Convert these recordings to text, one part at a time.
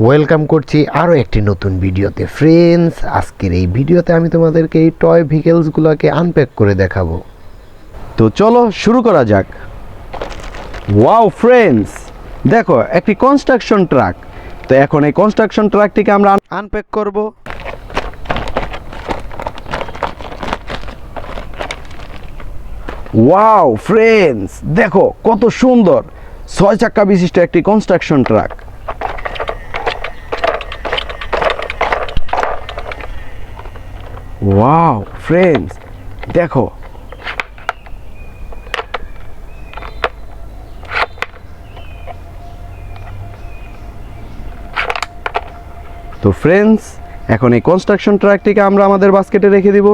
Welcome করছি আরও একটি নতুন ভিডিওতে। ফ্রেন্ডস, আজকের এই ভিডিওতে আমি তোমাদেরকে এই টয় ভেহিকলসগুলোকে আনপ্যাক করে দেখাবো। তো চলো শুরু করা যাক। ওয়াও ফ্রেন্ডস, দেখো একটি কনস্ট্রাকশন ট্রাক। তো এখন এই কনস্ট্রাকশন ট্রাকটিকে আমরা আনপ্যাক করব। ওয়াও ফ্রেন্ডস, দেখো কত সুন্দর 6 চাকা বিশিষ্ট একটি কনস্ট্রাকশন ট্রাক। ওয়াও ফ্রেন্ডস, দেখো তো ফ্রেন্ডস, এখন এই কনস্ট্রাকশন ট্রাকটিকে আমরা আমাদের বাস্কেটে রেখে দিব।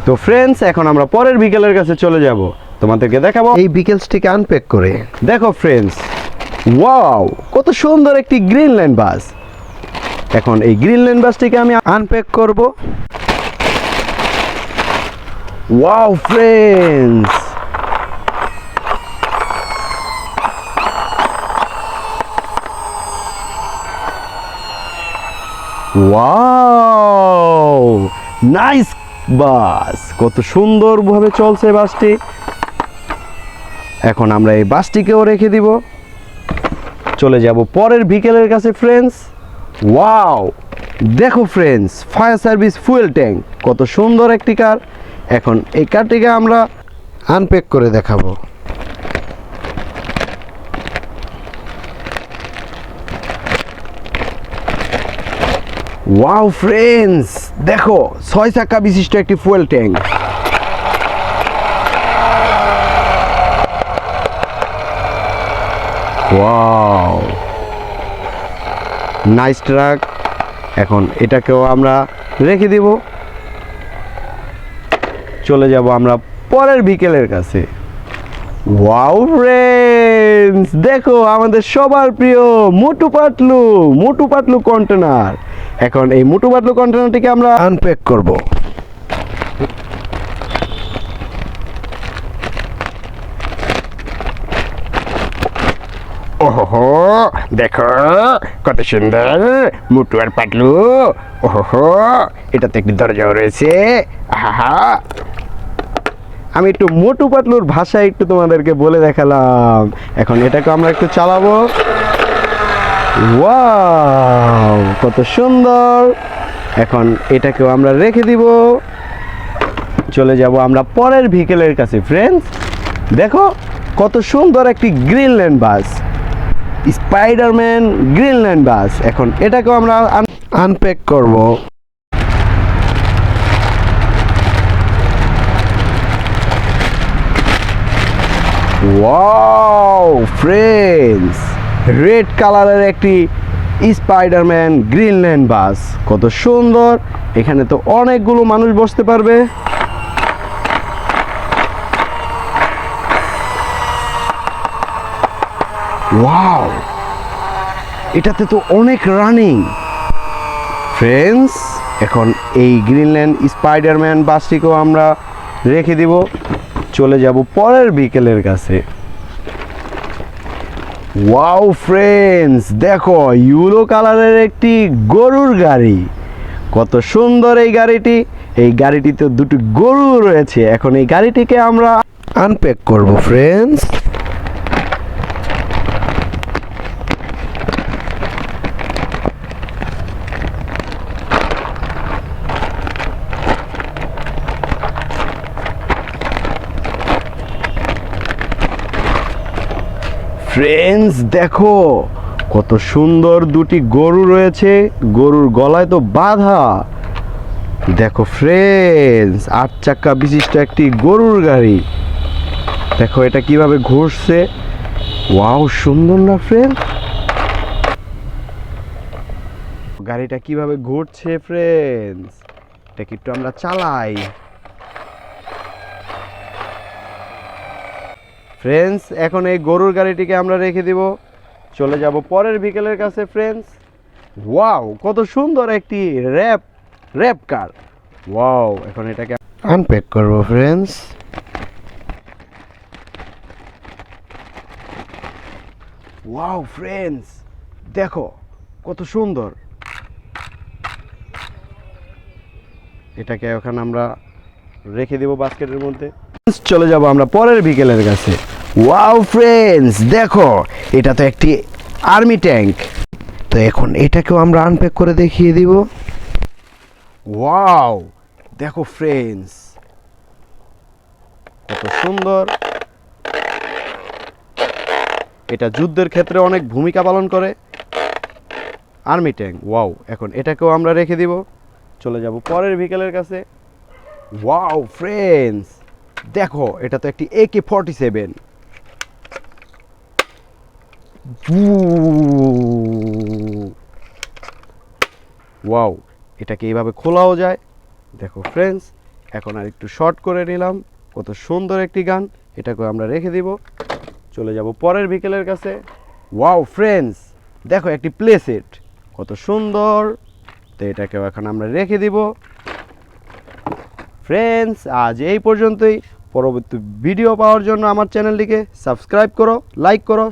তো ফ্রেন্ডস, এখন আমরা পরের বিকেলের কাছে চলে যাব, তোমাদেরকে দেখাবো এই ভেহিকলসটিকে আনপ্যাক করে। দেখো ফ্রেন্ডস, ওয়াও কত সুন্দর একটি গ্রিনল্যান্ড বাস। এখন এই গ্রিনল্যান্ড বাসটিকে আমি আনপ্যাক করব। ওয়াও ফ্রেন্ডস, ওয়াও নাইস বাস, কত সুন্দরভাবে চলছে বাসটি। এখন আমরা এই বাসটিকেও রেখে দিব, চলে যাব পরের বিকেলের কাছে। ফ্রেন্ডস, ওয়াও দেখো friends, fire service fuel tank, কত সুন্দর একটি কার। এখন এই কারটিকে আমরা আনপ্যাক করে দেখাবো। ওয়াও ফ্রেন্ডস, দেখো 6 চাকা বিশিষ্ট একটি fuel tank. Wow nice truck. এখন এটাকেও আমরা রেখে দিব, চলে যাব আমরা পরের বিকেলের কাছে। ওয়াও ফ্রেন্ডস, দেখো আমাদের সবার প্রিয় মোটু পাতলু কন্টেনার। এখন এই মোটু পাতলু কন্টেনারটিকে আমরা আনপ্যাক করব। ওহো, দেখো কত সুন্দর মোটু আর পাতলু। ওহো, এটাতে একটি দরজাও রয়েছে। আহা, আমি একটু মোটু পাতলুর ভাষায় একটু তোমাদেরকে বলে দেখালাম। এখন এটাকে আমরা একটু চালাবো। ওয়াও কত সুন্দর। এখন এটাকেও আমরা রেখে দিব, চলে যাব আমরা পরের ভিকেলের কাছে। ফ্রেন্ডস, দেখো কত সুন্দর একটি গ্রিনল্যান্ড বাস, স্পাইডারম্যান গ্রিনল্যান্ড বাস। এখন এটাকেও আমরা আনপ্যাক করব। ওয়াও ফ্রেন্ডস, রেড কালারের একটি স্পাইডারম্যান গ্রিনল্যান্ড বাস, কত সুন্দর। এখানে তো অনেকগুলো মানুষ বসতে পারবে। ওয়াও, এটাতে তো অনেক রানিং। ফ্রেন্ডস, এখন এই গ্রিনল্যান্ড স্পাইডারম্যান বাসটিকেও আমরা রেখে দিব, চলে যাব পরের বিকেলের কাছে। ওয়াও ফ্রেন্ডস, দেখো ইউলো কালারের একটি গরুর গাড়ি, কত সুন্দর এই গাড়িটি। এই গাড়িটিতে দুটি গরু রয়েছে। এখন এই গাড়িটিকে আমরা আনপ্যাক করব ফ্রেন্ডস। ফ্রেন্ডস, দেখো কত সুন্দর দুটি গরু রয়েছে, গরুর গলায় তো বাঁধা। দেখো ফ্রেন্ডস, 8 চাকা বিশিষ্ট একটি গরুর গাড়ি। দেখো এটা কিভাবে ঘুরছে। ওয়াও সুন্দর না ফ্রেন্ডস, গাড়িটা কিভাবে ঘুরছে। ফ্রেন্ডস, এটা একটু আমরা চালাই। ফ্রেন্ডস, এখন এই গরুর গাড়িটিকে আমরা রেখে দিব, চলে যাব পরের বিকেলের কাছে। ফ্রেন্ডস, ওয়াও কত সুন্দর একটি র্যাব কার। ওয়াও, এখন এটাকে আনপ্যাক করব ফ্রেন্ডস। ওয়াও ফ্রেন্ডস, দেখো কত সুন্দর। এটাকে এখন আমরা রেখে দেব বাস্কেটের মধ্যে। চলে যাব আমরা পরের ভেহিকেলের কাছে। ওয়াও ফ্রেন্ডস, দেখো এটা তো একটি আর্মি ট্যাঙ্ক। তো এখন এটাকেও আমরা আনপ্যাক করে দেখিয়ে দিব। ওয়াও, দেখো ফ্রেন্ডস কত সুন্দর। এটা যুদ্ধের ক্ষেত্রে অনেক ভূমিকা পালন করে, আর্মি ট্যাঙ্ক। ওয়াও, এখন এটাকেও আমরা রেখে দিব। চলে যাব পরের ভেহিকেলের কাছে। ওয়াও ফ্রেন্ডস, দেখো এটা তো একটি AK-47। ওয়াও, এটাকে এইভাবে খোলাও যায়। দেখো ফ্রেন্ডস, এখন আর একটু শর্ট করে নিলাম। কত সুন্দর একটি গান, এটাকে আমরা রেখে দিব। চলে যাব পরের ভেহিকেলের কাছে। ওয়াও ফ্রেন্ডস, দেখো একটি প্লে সেট, কত সুন্দর। তো এটাকেও এখন আমরা রেখে দিব। ফ্রেন্ডস, আজ এই পর্যন্তই। পরবর্তী ভিডিও পাওয়ার জন্য আমার চ্যানেলটিকে সাবস্ক্রাইব করো, লাইক করো।